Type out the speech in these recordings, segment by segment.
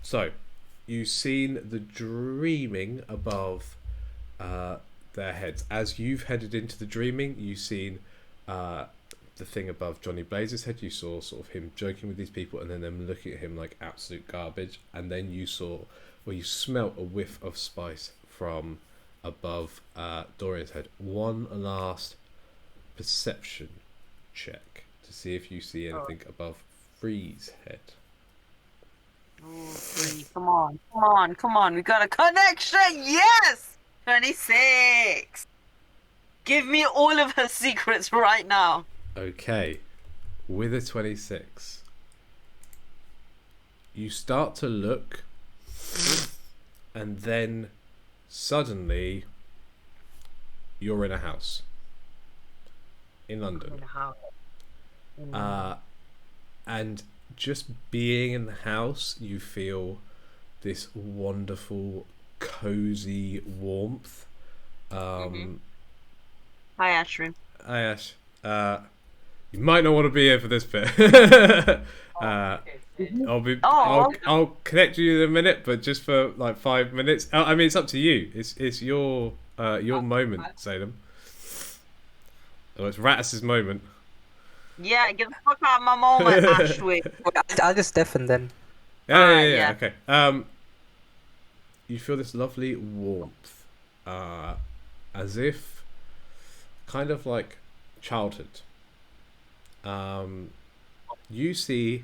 So, you've seen the dreaming above their heads. As you've headed into the dreaming, you've seen uh, the thing above Johnny Blazer's head. You saw sort of him joking with these people, and then them looking at him like absolute garbage. And then you saw, well, you smelt a whiff of spice from above Dorian's head. One last perception check to see if you see anything above Free's head. Oh, three. Come on, come on, come on. We got a connection. Yes! 26. Give me all of her secrets right now. Okay, with a 26, you start to look, and then suddenly you're in a house in London. And just being in the house, you feel this wonderful, cozy warmth. Hi, Ashrin. Hi, Ash. You might not want to be here for this bit. I'll connect you in a minute, but just for like 5 minutes. I mean, it's up to you. It's your moment, Salem. Oh, it's Rattus's moment. Yeah, get the fuck out of my moment, Ashwin. I'll just deafen then. Yeah. Okay. You feel this lovely warmth, as if, kind of like childhood. You see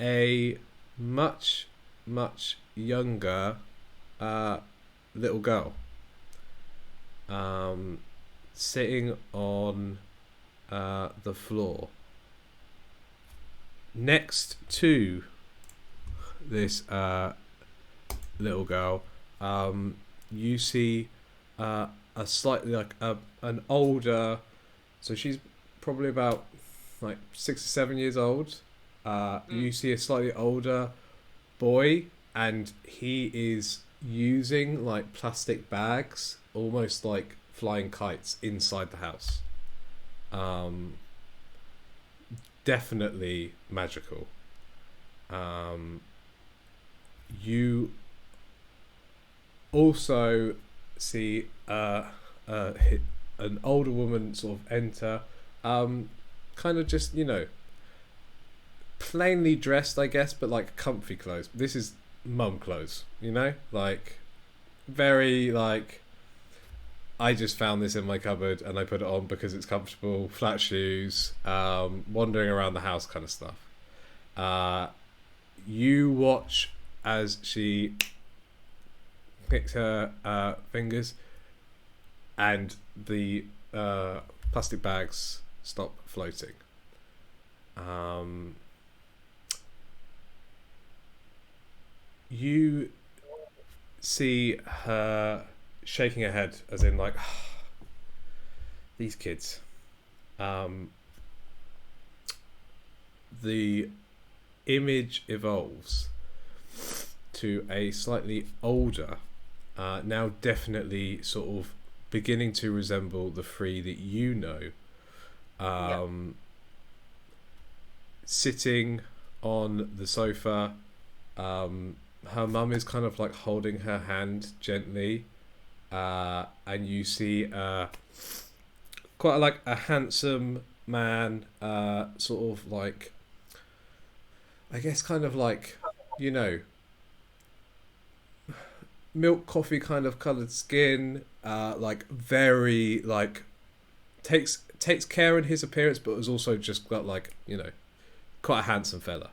a much younger little girl sitting on the floor next to this little girl. You see a slightly like an older, so she's probably about like 6 or 7 years old. You see a slightly older boy, and he is using like plastic bags, almost like flying kites, inside the house. Definitely magical. You also see an older woman sort of enter, kind of just, plainly dressed, I guess, but like comfy clothes. This is mum clothes, like very like, I just found this in my cupboard and I put it on because it's comfortable. Flat shoes, wandering around the house kind of stuff. You watch as she picks her fingers, and the plastic bags stop floating. You see her shaking her head, as in like, these kids. The image evolves to a slightly older, now definitely sort of beginning to resemble the Free that you know, sitting on the sofa. Her mum is kind of like holding her hand gently, and you see quite like a handsome man, sort of like, I guess kind of like, milk coffee kind of coloured skin, like very like takes care in his appearance, but has also just got like, quite a handsome fella.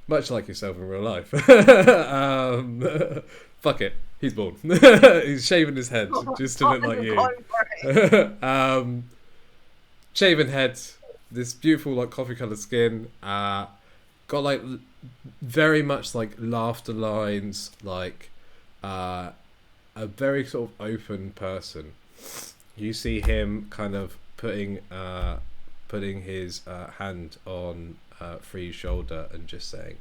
Much like yourself in real life. Fuck it, he's bald. He's shaving his head just to look like you. Shaven head, this beautiful like coffee coloured skin, got like very much like laughter lines, like a very sort of open person. You see him kind of putting his hand on Free's shoulder and just saying,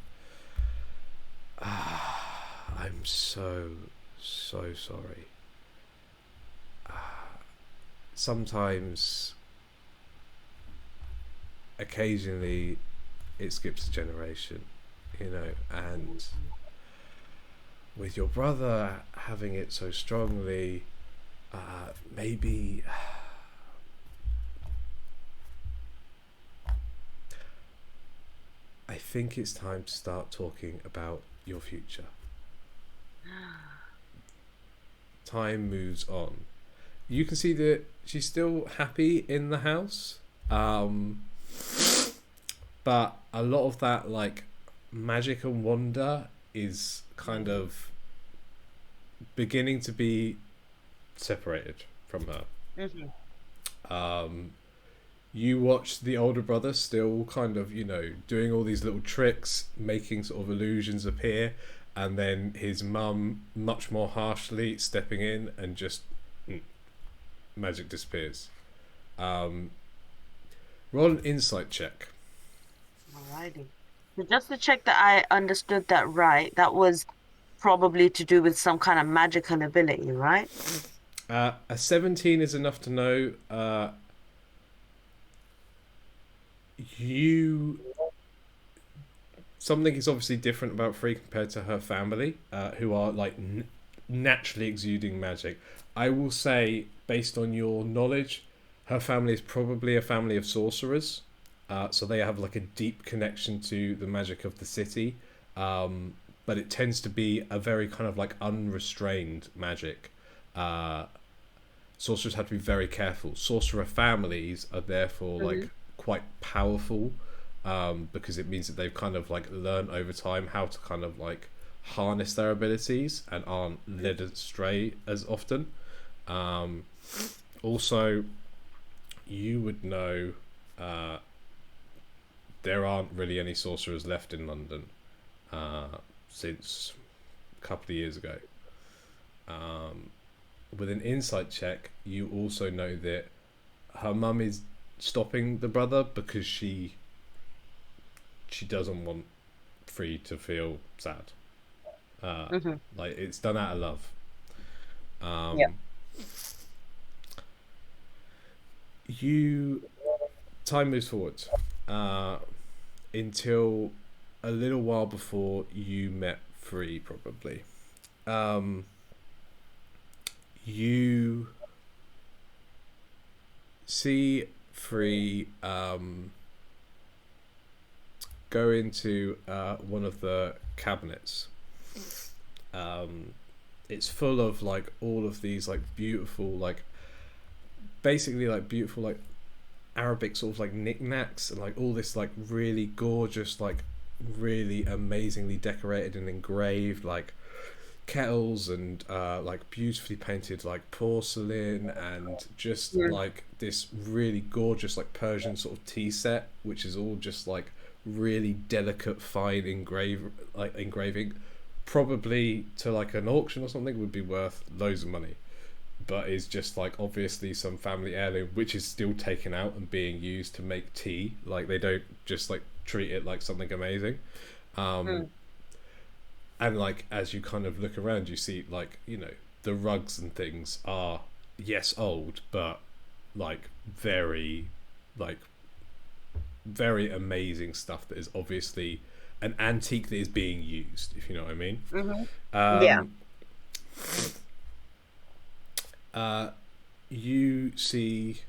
I'm so sorry. Sometimes, occasionally, it skips a generation, you know, and with your brother having it so strongly, maybe I think it's time to start talking about your future. Time moves on. You can see that she's still happy in the house, but a lot of that like magic and wonder is kind of beginning to be separated from her. You watch the older brother still kind of, you know, doing all these little tricks, making sort of illusions appear, and then his mum much more harshly stepping in and just magic disappears. Roll an insight check. Alrighty. So just to check that I understood that right, that was probably to do with some kind of magical ability, right? A 17 is enough to know you something is obviously different about Free compared to her family, who are like naturally exuding magic. I will say, based on your knowledge, her family is probably a family of sorcerers, so they have like a deep connection to the magic of the city. But it tends to be a very kind of like unrestrained magic. Sorcerers have to be very careful. Sorcerer families are therefore like quite powerful, because it means that they've kind of like learned over time how to kind of like harness their abilities and aren't led astray as often. Also, you would know there aren't really any sorcerers left in London since a couple of years ago. With an insight check, you also know that her mum is stopping the brother because she doesn't want Free to feel sad. Like it's done out of love. Time moves forward until a little while before you met Free, probably. You see Free go into one of the cabinets. It's full of like all of these like beautiful like basically like beautiful like Arabic sort of like knickknacks and like all this like really gorgeous like really amazingly decorated and engraved like kettles and like beautifully painted like porcelain and just like this really gorgeous like Persian sort of tea set, which is all just like really delicate fine engraving, probably to like an auction or something would be worth loads of money, but is just like obviously some family heirloom which is still taken out and being used to make tea. Like they don't just like treat it like something amazing. And like as you kind of look around, you see like, you know, the rugs and things are yes old, but like very amazing stuff that is obviously an antique that is being used, if you know what I mean. You see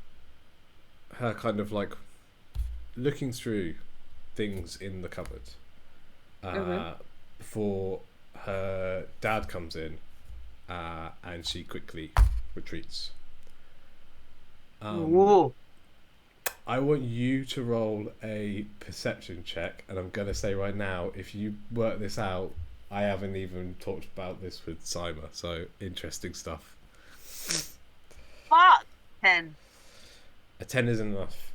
her kind of like looking through things in the cupboard before her dad comes in, and she quickly retreats. I want you to roll a perception check, and I'm gonna say right now, if you work this out, I haven't even talked about this with Simon, so interesting stuff. Fuck! 10. A 10 isn't enough.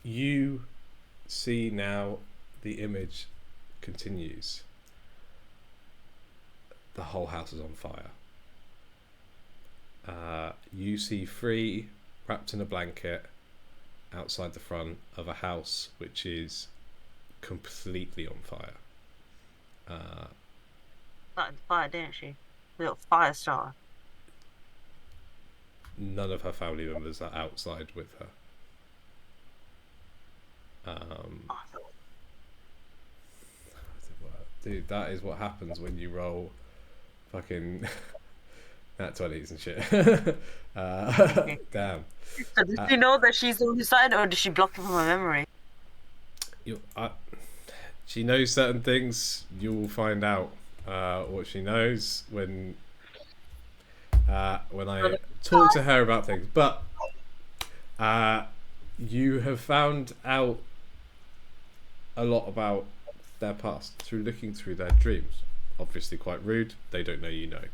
You see now the image continues. The whole house is on fire. You see Free wrapped in a blanket outside the front of a house which is completely on fire. Started the fire, didn't she? Little fire starter. None of her family members are outside with her. Um, dude, that is what happens when you roll fucking nat 20s and shit. Damn. So does Uh, she know that she's on his side, or does she block it from her memory? you, she knows certain things. You'll find out what she knows when I talk to her about things. But you have found out a lot about their past through looking through their dreams. Obviously, quite rude. They don't know you know.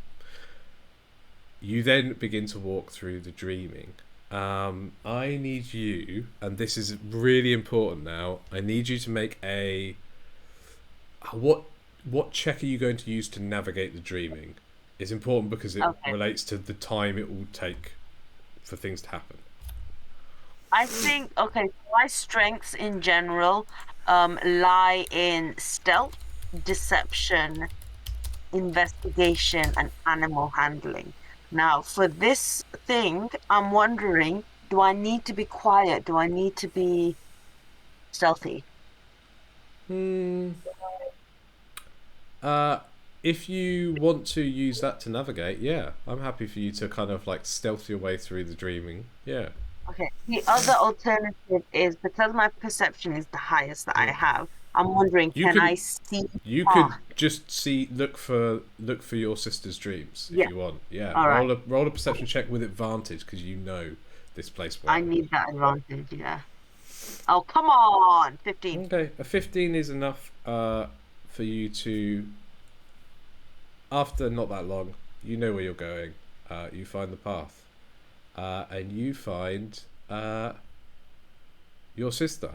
You then begin to walk through the dreaming. I need you, and this is really important now. I need you to make a what check are you going to use to navigate the dreaming? It's important because it Okay. relates to the time it will take for things to happen. I think okay, my strengths in general lie in stealth, deception, investigation, and animal handling. Now, for this thing, I'm wondering, do I need to be quiet? Do I need to be stealthy? Hmm. Uh, if you want to use that to navigate, yeah, I'm happy for you to kind of like stealth your way through the dreaming. Yeah. Okay. The other alternative is because my perception is the highest that I Mm. have, I'm wondering, You can I can see you could past? just look for your sister's dreams if Yeah. you want. Yeah. All right. Roll a perception check with advantage because you know this place I well. need that advantage, yeah. Oh, come on. 15. Okay, a 15 is enough for you to, after not that long, you know where you're going. You find the path. And you find your sister.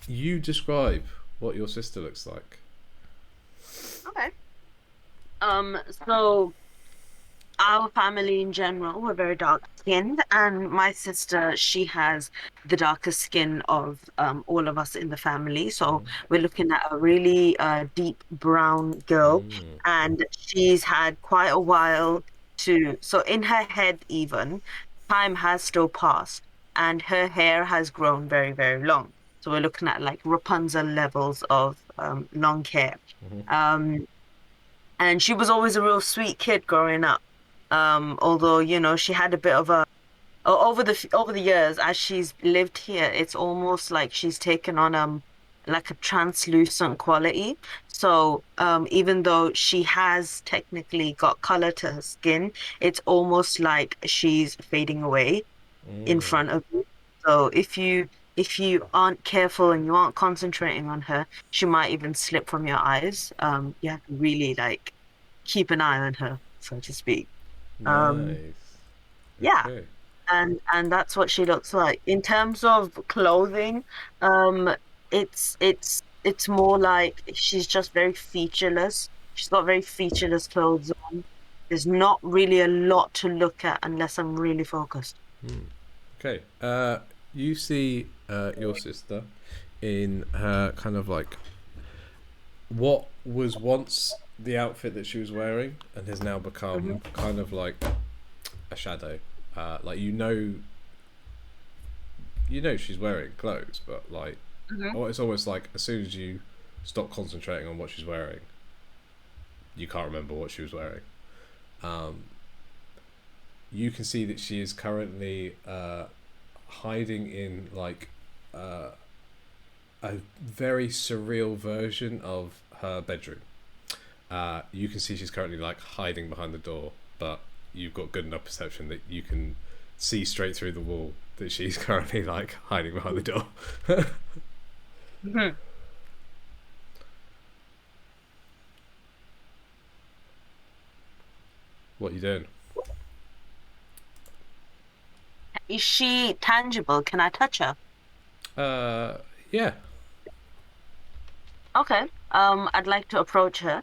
You describe what your sister looks like. Okay. So our family in general, we're very dark skinned, and my sister, she has the darkest skin of all of us in the family. So we're looking at a really deep brown girl, Mm. and she's had quite a while to, so in her head, even time has still passed, and her hair has grown very, very long. So we're looking at like Rapunzel levels of long hair. Um, and she was always a real sweet kid growing up. Although, you know, she had a bit of a over the years as she's lived here, it's almost like she's taken on like a translucent quality. So even though she has technically got color to her skin, it's almost like she's fading away in Mm. front of you. So if you aren't careful and you aren't concentrating on her, she might even slip from your eyes. You have to really like keep an eye on her, so to speak. Um, Nice. yeah, Okay. and that's what she looks like. In terms of clothing, um, it's more like she's just very featureless. She's got very featureless clothes on. There's not really a lot to look at unless I'm really focused. Okay. You see your sister in her kind of like what was once the outfit that she was wearing and has now Hmm. become kind of like a shadow. Like you know she's wearing clothes, but like Hmm. it's almost like as soon as you stop concentrating on what she's wearing, you can't remember what she was wearing. Um, you can see that she is currently hiding in like uh, a very surreal version of her bedroom. You can see she's currently like hiding behind the door, but you've got good enough perception that you can see straight through the wall that she's currently like hiding behind the door. Hmm. What are you doing? Is she tangible? Can I touch her? Yeah. Okay. I'd like to approach her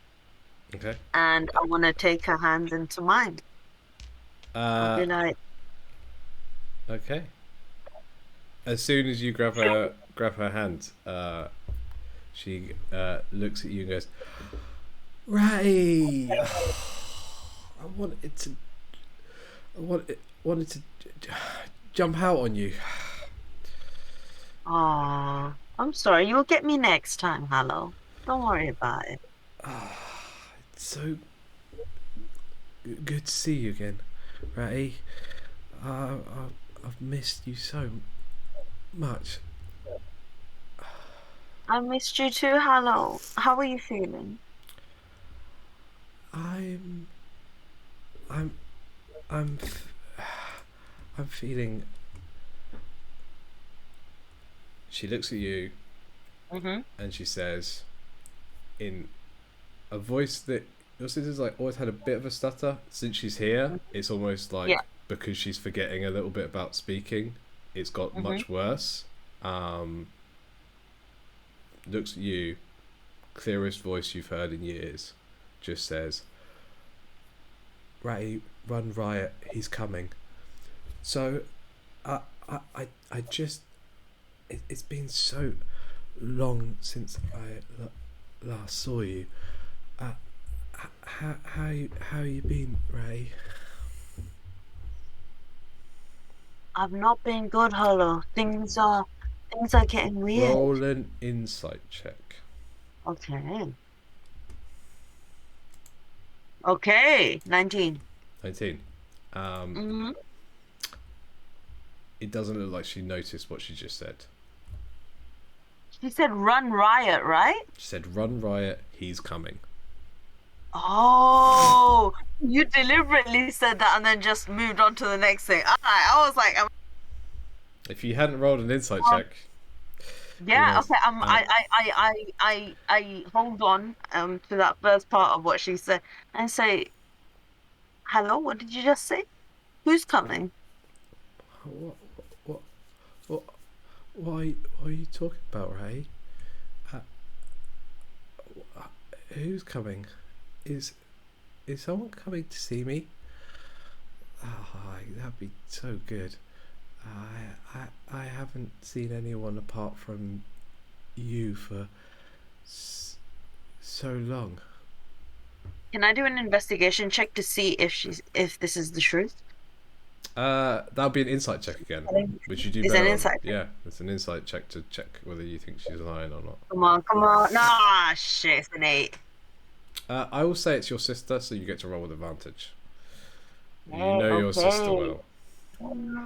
Okay. and I want to take her hands into mine. I'll Uh, be like, okay. As soon as you grab her hand, she looks at you and goes, "Right, I wanted to, wanted to jump out on you." oh. I'm sorry. You'll get me next time, Hello. Don't worry about it. It's so good to see you again, Ratty. I've missed you so much. I missed you too, Hello. How are you feeling? I'm, I'm, I'm, I'm feeling. She looks at you Mm-hmm. and she says, in a voice that your sister's like always had a bit of a stutter since she's here. It's almost Yeah. like because she's forgetting a little bit about speaking, it's got Mm-hmm. much worse. Looks at you, clearest voice you've heard in years, just says, Ratty, run riot, he's coming. So, I just, it's been so long since I last saw you. How you been, Ray? I've not been good, Hello. Things are getting weird. Roll an insight check. Okay. Okay. 19. 19. Mm-hmm. It doesn't look like she noticed what she just said. She said run riot, right? She said, "Run riot, he's coming." Oh, you deliberately said that and then just moved on to the next thing. I was like, If you hadn't rolled an insight check, who yeah, knows? okay. I hold on to that first part of what she said and say, hello, what did you just say? Who's coming? What, what, what, what are you talking about, Ray? Uh, who's coming? Is someone coming to see me? Oh, that'd be so good. I haven't seen anyone apart from you for so long. Can I do an investigation check to see if this is the truth? That'll be an insight check again, which you do Is better an on. insight check. Yeah, it's an insight check to check whether you think she's lying or not. Come on, come on. Nah, shit, it's an 8. I will say it's your sister, so you get to roll with advantage. You Okay, know your sister okay. well.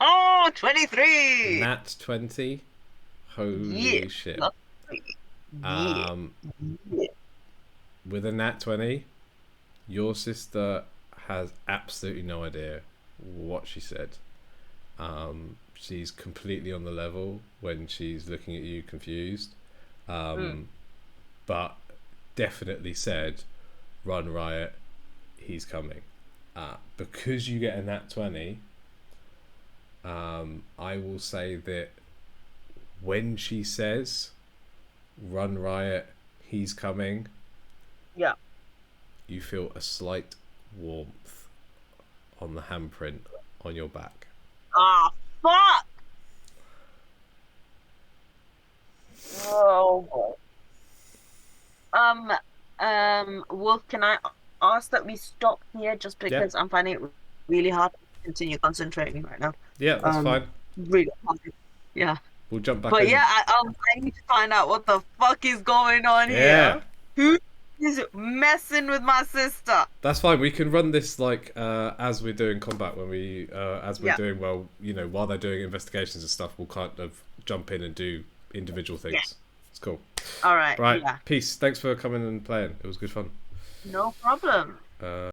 Oh, 23. Nat 20. Yeah. Holy shit. Yeah. Um, Yeah. with a nat 20, your sister has absolutely no idea what she said. She's completely on the level when she's looking at you confused. But definitely said, run riot, he's coming. Because you get a nat 20, I will say that when she says, run riot, he's coming, Yeah. you feel a slight warmth on the handprint on your back. Ah, fuck. Oh boy. Wolf, can I ask that we stop here just Yeah, because I'm finding it really hard to continue concentrating right now. yeah, that's fine. Really hard. Yeah. We'll jump back But in. yeah, I need to find out what the fuck is going on Yeah, here. Who is messing with my sister? that's fine. We can run this like as we're doing combat when we as we're Yeah. doing while they're doing investigations and stuff. We'll kind of jump in and do individual things. Yeah. It's cool. All right. Right. Yeah. Peace. Thanks for coming and playing. It was good fun. No problem.